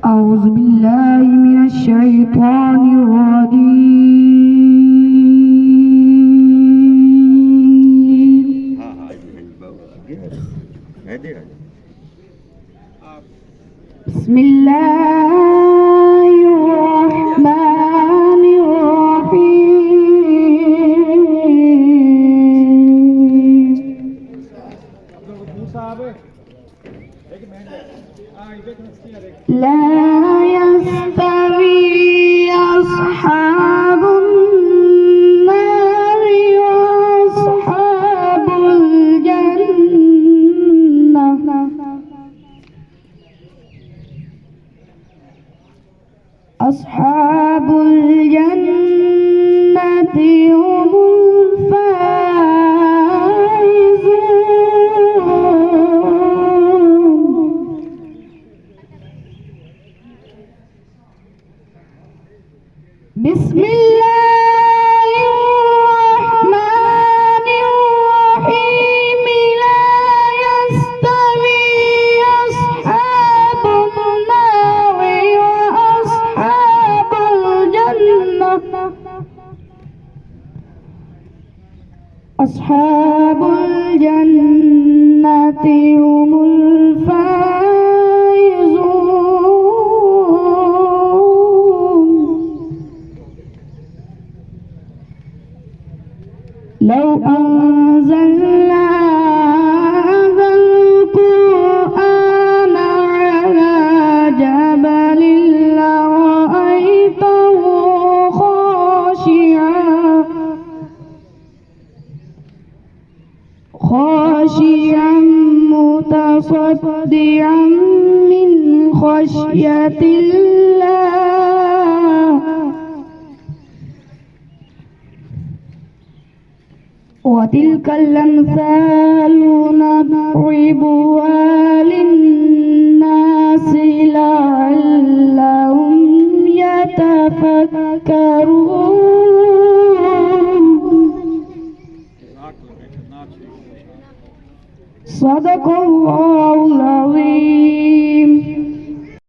أعوذ بالله من الشيطان الرجيم. بسم الله الرحمن الرحيم. لا يستوي أصحاب النار وأصحاب الجنة أصحاب الجنة هم الفائزون. بسم الله الرحمن الرحيم. لا يستوي أصحاب النار وأصحاب الجنة أصحاب الجنة هم الفائزون. لو أنزلنا هذا القرآن على جبل لرأيته خاشعا متصدعا من خشية الله. وتلك الأمثال نضربها للناس لعلهم يتفكرون. صدق الله العظيم.